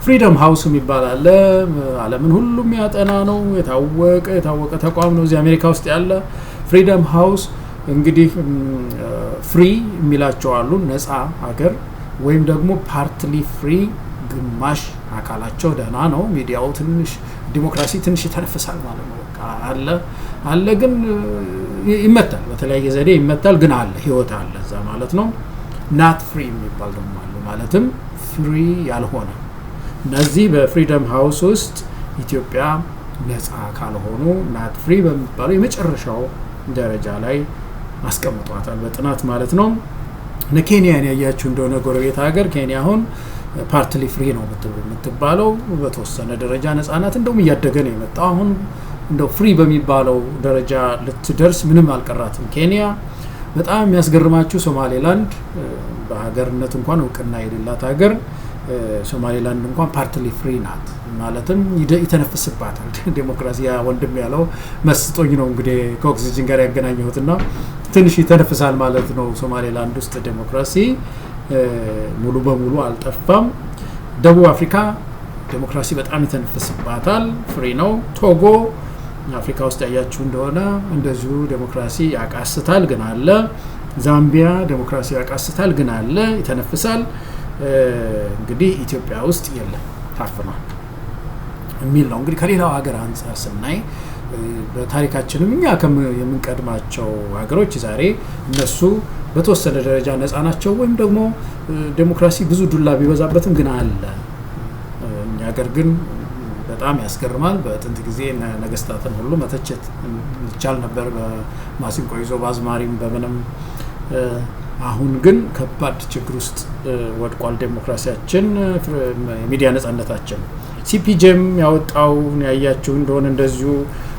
ፍሪደም ሃውስ የሚባል አለ። ዓለምን ሁሉም ያጠና ነው። የታወቀ ተቋም ነው እዚህ አሜሪካ ውስጥ ያለ ፍሪደም ሃውስ። እንግዲህ ፍሪ የሚላቸው አሉ ነፃ ሀገር ወይም ደግሞ ፓርትሊ ፍሪ ግማሽ አካላቸው ደህና ነው። ሚዲያው ትንሽ ዲሞክራሲ ትንሽ ይተነፍሳል ማለት ነው። አለ ግን ይመታል፣ በተለያየ ዘዴ ይመታል ግን አለ ህይወት አለ እዛ ማለት ነው። ናት ፍሪ የሚባል ደግሞ አለ ማለትም ፍሪ ያልሆነ። እነዚህ በፍሪደም ሃውስ ውስጥ ኢትዮጵያ ነፃ ካልሆኑ ናት ፍሪ በሚባለው የመጨረሻው ደረጃ ላይ አስቀምጧታል በጥናት ማለት ነው። ኬንያን ያያችሁ እንደሆነ ጎረቤት ሀገር ኬንያ አሁን ፓርትሊ ፍሪ ነው የምትባለው በተወሰነ ደረጃ ነፃናት እንደውም እያደገ ነው የመጣው። አሁን እንደው ፍሪ በሚባለው ደረጃ ልትደርስ ምንም አልቀራትም ኬንያ። በጣም የሚያስገርማችሁ ሶማሌላንድ በሀገርነት እንኳን እውቅና የሌላት ሀገር ሶማሌላንድ እንኳን ፓርትሊ ፍሪ ናት ማለትም ይተነፍስባታል ዴሞክራሲ። ያ ወንድም ያለው መስጦኝ ነው እንግዲህ ከኦክሲጅን ጋር ያገናኘሁትና ትንሽ ይተነፍሳል ማለት ነው። ሶማሌላንድ ውስጥ ዴሞክራሲ ሙሉ በሙሉ አልጠፋም። ደቡብ አፍሪካ ዴሞክራሲ በጣም ይተነፍስባታል፣ ፍሪ ነው። ቶጎ አፍሪካ ውስጥ ያያችሁ እንደሆነ እንደዚሁ ዴሞክራሲ ያቃስታል ግን አለ። ዛምቢያ ዴሞክራሲ ያቃስታል ግን አለ፣ ይተነፍሳል። እንግዲህ ኢትዮጵያ ውስጥ የለም ታፍኗል የሚል ነው። እንግዲህ ከሌላው ሀገር አንፃር ስናይ በታሪካችንም እኛ የምንቀድማቸው ሀገሮች ዛሬ እነሱ በተወሰነ ደረጃ ነፃ ናቸው ወይም ደግሞ ዴሞክራሲ ብዙ ዱላ ቢበዛበትም ግን አለ። እኛ ሀገር ግን በጣም ያስገርማል። በጥንት ጊዜ ነገስታትን ሁሉ መተቸት ይቻል ነበር በማሲንቆ ይዞ በአዝማሪም በምንም። አሁን ግን ከባድ ችግር ውስጥ ወድቋል ዴሞክራሲያችን፣ የሚዲያ ነፃነታችን። ሲፒጄም ያወጣው ያያችሁ እንደሆነ እንደዚሁ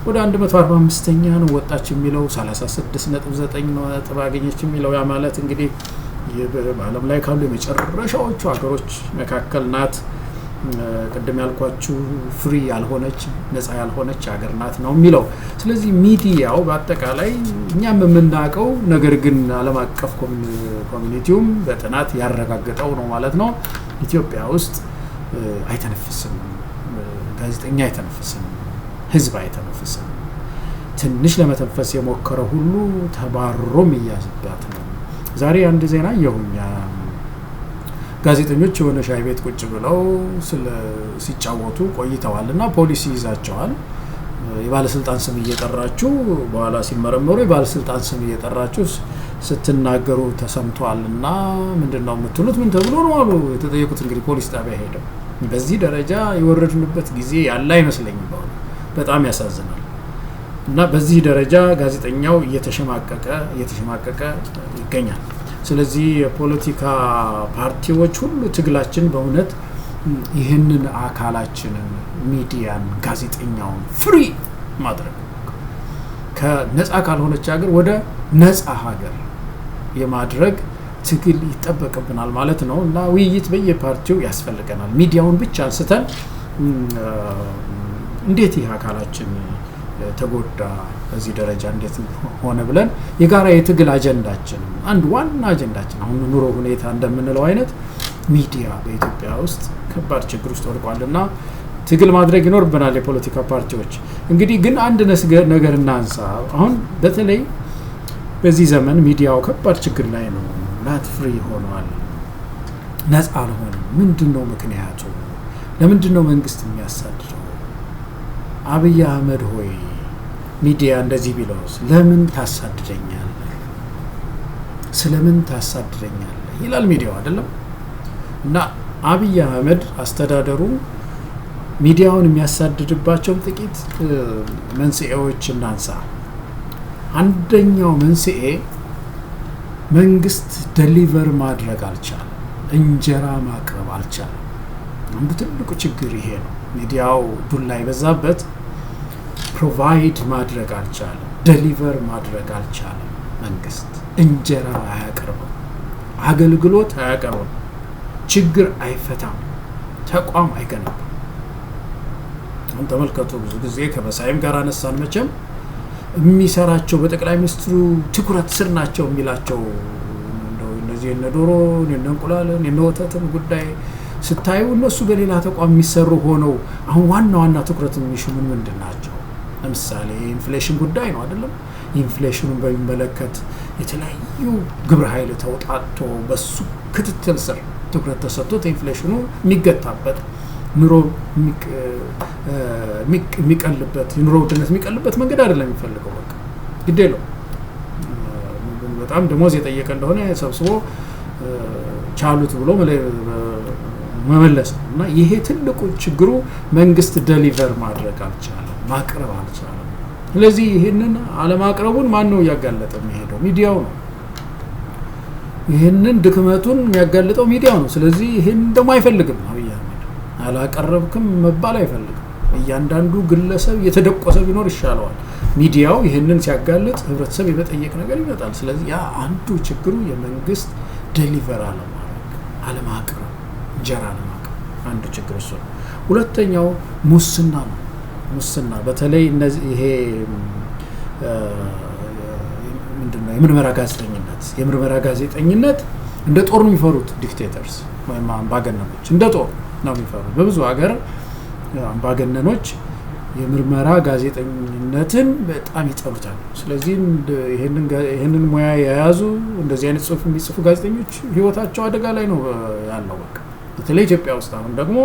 ወደ 145ኛ ነው ወጣች የሚለው 36.9 ነጥብ አገኘች የሚለው። ያ ማለት እንግዲህ በዓለም ላይ ካሉ የመጨረሻዎቹ ሀገሮች መካከል ናት። ቅድም ያልኳችሁ ፍሪ ያልሆነች ነፃ ያልሆነች ሀገር ናት ነው የሚለው። ስለዚህ ሚዲያው በአጠቃላይ እኛም የምናውቀው ነገር ግን ዓለም አቀፍ ኮሚኒቲውም በጥናት ያረጋገጠው ነው ማለት ነው። ኢትዮጵያ ውስጥ አይተነፍስም፣ ጋዜጠኛ አይተነፍስም፣ ህዝብ አይተነፍስም። ትንሽ ለመተንፈስ የሞከረ ሁሉ ተባሮም ይያዝባት ነው። ዛሬ አንድ ዜና የሁኛ ጋዜጠኞች የሆነ ሻይ ቤት ቁጭ ብለው ሲጫወቱ ቆይተዋልና ፖሊስ ይዛቸዋል። የባለስልጣን ስም እየጠራችሁ በኋላ ሲመረመሩ የባለስልጣን ስም እየጠራችሁ ስትናገሩ ተሰምቷልና ምንድነው የምትሉት? ምን ተብሎ ነው አሉ የተጠየቁት። እንግዲህ ፖሊስ ጣቢያ ሄደው በዚህ ደረጃ የወረድንበት ጊዜ ያለ አይመስለኝም። በጣም ያሳዝናል። እና በዚህ ደረጃ ጋዜጠኛው እየተሸማቀቀ ይገኛል። ስለዚህ የፖለቲካ ፓርቲዎች ሁሉ ትግላችን በእውነት ይህንን አካላችንን ሚዲያን ጋዜጠኛውን ፍሪ ማድረግ ከነፃ ካልሆነች ሀገር ወደ ነፃ ሀገር የማድረግ ትግል ይጠበቅብናል ማለት ነው። እና ውይይት በየፓርቲው ያስፈልገናል። ሚዲያውን ብቻ አንስተን እንዴት ይህ አካላችን ተጎዳ በዚህ ደረጃ እንዴት ሆነ ብለን የጋራ የትግል አጀንዳችን አንድ ዋና አጀንዳችን አሁን ኑሮ ሁኔታ እንደምንለው አይነት ሚዲያ በኢትዮጵያ ውስጥ ከባድ ችግር ውስጥ ወድቋልና ትግል ማድረግ ይኖርብናል የፖለቲካ ፓርቲዎች። እንግዲህ ግን አንድ ነገር እናንሳ። አሁን በተለይ በዚህ ዘመን ሚዲያው ከባድ ችግር ላይ ነው። ናት ፍሪ ሆኗል፣ ነፃ አልሆነም። ምንድነው ምክንያቱ? ለምንድነው መንግስት የሚያሳድደው? አብይ አህመድ ሆይ ሚዲያ እንደዚህ ቢለውስ ለምን ታሳድደኛለህ? ስለምን ታሳድደኛለህ ይላል ሚዲያው አይደለም። እና አብይ አህመድ አስተዳደሩ ሚዲያውን የሚያሳድድባቸው ጥቂት መንስኤዎች እናንሳ። አንደኛው መንስኤ መንግስት ዴሊቨር ማድረግ አልቻለም፣ እንጀራ ማቅረብ አልቻለም። አንዱ ትልቁ ችግር ይሄ ነው። ሚዲያው ዱላ የበዛበት ፕሮቫይድ ማድረግ አልቻለም፣ ዴሊቨር ማድረግ አልቻለም። መንግስት እንጀራ አያቀርብም፣ አገልግሎት አያቀርብም፣ ችግር አይፈታም፣ ተቋም አይገነባም። ተመልከቱ፣ ብዙ ጊዜ ከመሳይም ጋር አነሳን። መቼም የሚሰራቸው በጠቅላይ ሚኒስትሩ ትኩረት ስር ናቸው የሚላቸው እነዚህ እነ ዶሮ እነ እንቁላል እነ ወተትን ጉዳይ ስታዩ እነሱ በሌላ ተቋም የሚሰሩ ሆነው አሁን ዋና ትኩረት የሚሹ ምንድን ናቸው? ለምሳሌ ኢንፍሌሽን ጉዳይ ነው አይደለም? ኢንፍሌሽኑን በሚመለከት የተለያዩ ግብረ ኃይል ተውጣጥቶ በሱ ክትትል ስር ትኩረት ተሰጥቶት ኢንፍሌሽኑ የሚገታበት ኑሮ የሚቀልበት ኑሮ ውድነት የሚቀልበት መንገድ አይደለም የሚፈልገው። በቃ ግዴ ነው በጣም ደሞዝ የጠየቀ እንደሆነ ሰብስቦ ቻሉት ብሎ መመለስ ነው። እና ይሄ ትልቁ ችግሩ መንግስት ዴሊቨር ማድረግ አልቻለም፣ ማቅረብ አልቻለም። ስለዚህ ይሄንን አለማቅረቡን ማን ነው እያጋለጠ የሚሄደው? ሚዲያው ነው። ይሄንን ድክመቱን የሚያጋልጠው ሚዲያው ነው። ስለዚህ ይሄን ደግሞ አይፈልግም አብይ አህመድ። አላቀረብክም መባል አይፈልግም። እያንዳንዱ ግለሰብ የተደቆሰ ቢኖር ይሻለዋል። ሚዲያው ይሄንን ሲያጋልጥ ህብረተሰብ የመጠየቅ ነገር ይመጣል። ስለዚህ ያ አንዱ ችግሩ የመንግስት ዴሊቨር አለማቅረብ፣ እንጀራ አለማቅረብ አንዱ ችግር እሱ ነው። ሁለተኛው ሙስና ነው። ሙስና በተለይ እነዚህ ይሄ ምንድነው የምርመራ ጋዜጠኝነት እንደ ጦር ነው የሚፈሩት ዲክቴተርስ ወይም አምባገነኖች እንደ ጦር ነው የሚፈሩት። በብዙ ሀገር አምባገነኖች የምርመራ ጋዜጠኝነትን በጣም ይጠሉታል። ስለዚህ ይሄንን ሙያ የያዙ እንደዚህ አይነት ጽሁፍ የሚጽፉ ጋዜጠኞች ህይወታቸው አደጋ ላይ ነው ያለው። በቃ በተለይ ኢትዮጵያ ውስጥ አሁን ደግሞ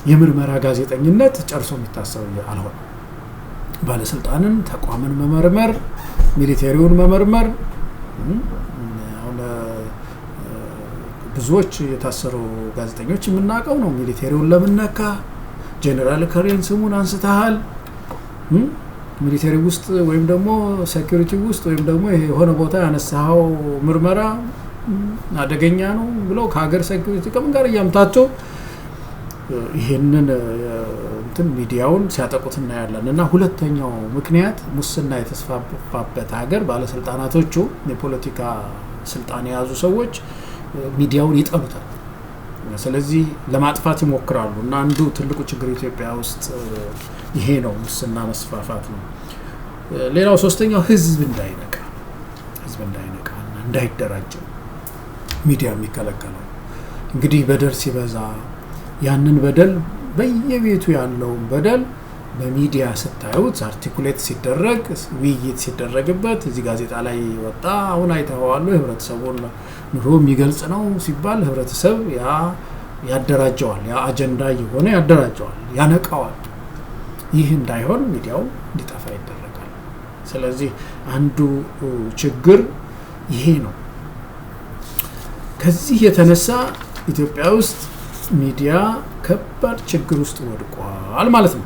የምርመራ ጋዜጠኝነት ጨርሶ የሚታሰብ አልሆነ። ባለስልጣንን፣ ተቋምን መመርመር፣ ሚሊቴሪውን መመርመር። አሁን ብዙዎች የታሰሩ ጋዜጠኞች የምናውቀው ነው። ሚሊቴሪውን ለምነካ ጀነራል ከሬን ስሙን አንስተሃል፣ ሚሊቴሪ ውስጥ ወይም ደግሞ ሴኩሪቲ ውስጥ ወይም ደግሞ የሆነ ቦታ ያነሳው ምርመራ አደገኛ ነው ብለው ከሀገር ሴኩሪቲ ከምን ጋር እያምታቱ ይሄንን ሚዲያውን ሲያጠቁት እናያለን። እና ሁለተኛው ምክንያት ሙስና የተስፋፋበት ሀገር ባለስልጣናቶቹ የፖለቲካ ስልጣን የያዙ ሰዎች ሚዲያውን ይጠሉታል። ስለዚህ ለማጥፋት ይሞክራሉ። እና አንዱ ትልቁ ችግር ኢትዮጵያ ውስጥ ይሄ ነው፣ ሙስና መስፋፋት ነው። ሌላው ሶስተኛው ህዝብ እንዳይነቃ እና እንዳይደራጅ ሚዲያ የሚከለከለው። እንግዲህ በደል ሲበዛ ያንን በደል በየቤቱ ያለውን በደል በሚዲያ ስታዩት አርቲኩሌት ሲደረግ ውይይት ሲደረግበት እዚህ ጋዜጣ ላይ ወጣ አሁን አይተዋሉ ህብረተሰቡን ኑሮ የሚገልጽ ነው ሲባል ህብረተሰብ ያደራጀዋል፣ ያ አጀንዳ የሆነ ያደራጀዋል፣ ያነቃዋል። ይህ እንዳይሆን ሚዲያው እንዲጠፋ ይደረጋል። ስለዚህ አንዱ ችግር ይሄ ነው። ከዚህ የተነሳ ኢትዮጵያ ውስጥ ሚዲያ ከባድ ችግር ውስጥ ወድቋል ማለት ነው።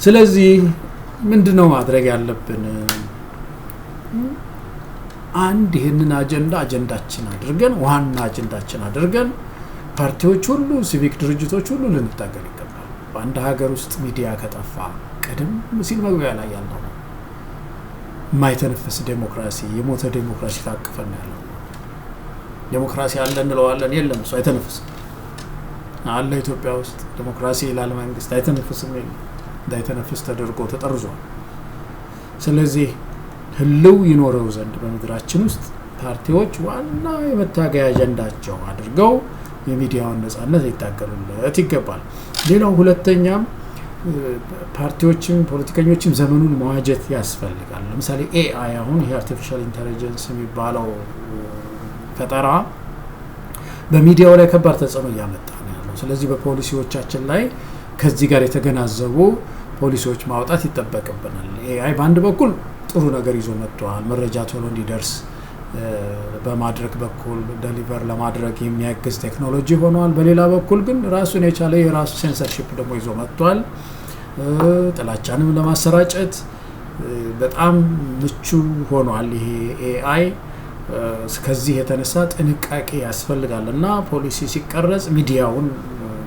ስለዚህ ምንድነው ማድረግ ያለብን? አንድ ይሄንን አጀንዳችን አድርገን ዋና አጀንዳችን አድርገን ፓርቲዎች ሁሉ ሲቪክ ድርጅቶች ሁሉ ልንታገል ይገባል። በአንድ ሀገር ውስጥ ሚዲያ ከጠፋ ቀደም ሲል መግቢያ ላይ ያለው የማይተነፍስ ዴሞክራሲ፣ የሞተ ዴሞክራሲ ታቅፈን ያለው ዴሞክራሲ አለ እንለዋለን፣ የለም እሱ አይተነፍስም። አለ ኢትዮጵያ ውስጥ ዴሞክራሲ ይላል መንግስት፣ አይተነፍስም። እንዳይተነፍስ ተደርጎ ተጠርዟል። ስለዚህ ህልው ይኖረው ዘንድ በምድራችን ውስጥ ፓርቲዎች ዋና የመታገያ አጀንዳቸው አድርገው የሚዲያውን ነጻነት ሊታገሉለት ይገባል። ሌላው ሁለተኛም ፓርቲዎችም ፖለቲከኞችም ዘመኑን መዋጀት ያስፈልጋል። ለምሳሌ ኤአይ አሁን ይሄ አርቲፊሻል ኢንተለጀንስ የሚባለው ፈጠራ በሚዲያው ላይ ከባድ ተጽዕኖ እያመጣ ነው ያለው። ስለዚህ በፖሊሲዎቻችን ላይ ከዚህ ጋር የተገናዘቡ ፖሊሲዎች ማውጣት ይጠበቅብናል። ኤአይ በአንድ በኩል ጥሩ ነገር ይዞ መጥቷል። መረጃ ቶሎ እንዲደርስ በማድረግ በኩል ዴሊቨር ለማድረግ የሚያግዝ ቴክኖሎጂ ሆኗል። በሌላ በኩል ግን ራሱን የቻለ የራሱ ሴንሰርሺፕ ደግሞ ይዞ መጥቷል። ጥላቻንም ለማሰራጨት በጣም ምቹ ሆኗል ይሄ ኤአይ። ከዚህ የተነሳ ጥንቃቄ ያስፈልጋል እና ፖሊሲ ሲቀረጽ ሚዲያውን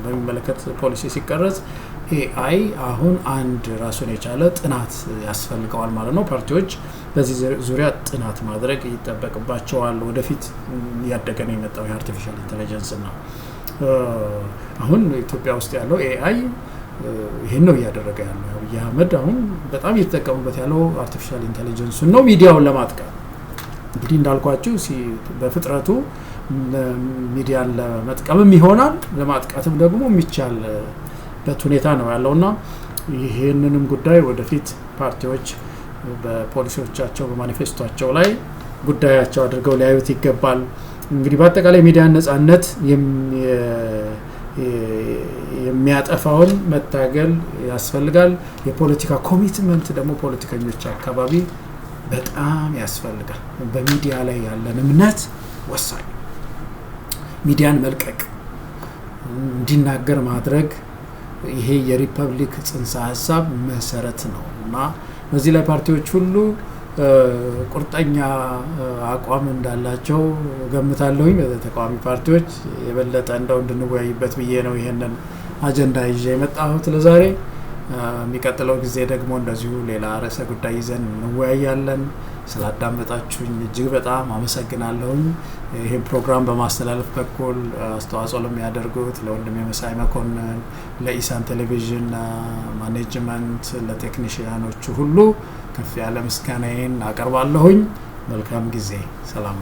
በሚመለከት ፖሊሲ ሲቀረጽ ኤአይ አሁን አንድ ራሱን የቻለ ጥናት ያስፈልገዋል ማለት ነው። ፓርቲዎች በዚህ ዙሪያ ጥናት ማድረግ ይጠበቅባቸዋል። ወደፊት እያደገ ነው የመጣው የአርቲፊሻል ኢንተለጀንስ እና አሁን ኢትዮጵያ ውስጥ ያለው ኤአይ ይሄን ነው እያደረገ ያለው። አብይ አህመድ አሁን በጣም እየተጠቀሙበት ያለው አርቲፊሻል ኢንተለጀንስ ነው ሚዲያውን ለማጥቃት። እንግዲህ እንዳልኳችሁ በፍጥረቱ ሚዲያን ለመጥቀምም ይሆናል ለማጥቃትም ደግሞ የሚቻልበት ሁኔታ ነው ያለውና ይሄንንም ጉዳይ ወደፊት ፓርቲዎች በፖሊሲዎቻቸው በማኒፌስቶቸው ላይ ጉዳያቸው አድርገው ሊያዩት ይገባል። እንግዲህ በአጠቃላይ ሚዲያን ነጻነት የሚያጠፋውን መታገል ያስፈልጋል። የፖለቲካ ኮሚትመንት ደግሞ ፖለቲከኞች አካባቢ በጣም ያስፈልጋል። በሚዲያ ላይ ያለን እምነት ወሳኝ፣ ሚዲያን መልቀቅ እንዲናገር ማድረግ ይሄ የሪፐብሊክ ጽንሰ ሀሳብ መሰረት ነው እና በዚህ ላይ ፓርቲዎች ሁሉ ቁርጠኛ አቋም እንዳላቸው ገምታለሁኝ። በተቃዋሚ ፓርቲዎች የበለጠ እንደው እንድንወያይበት ብዬ ነው ይሄንን አጀንዳ ይዤ የመጣሁት ለዛሬ። የሚቀጥለው ጊዜ ደግሞ እንደዚሁ ሌላ ርዕሰ ጉዳይ ይዘን እንወያያለን። ስላዳመጣችሁኝ እጅግ በጣም አመሰግናለሁኝ። ይህን ፕሮግራም በማስተላለፍ በኩል አስተዋጽኦ ለሚያደርጉት ለወንድሜ መሳይ መኮንን፣ ለኢሳን ቴሌቪዥን ማኔጅመንት፣ ለቴክኒሽያኖቹ ሁሉ ከፍ ያለ ምስጋናዬን አቀርባለሁኝ። መልካም ጊዜ። ሰላም።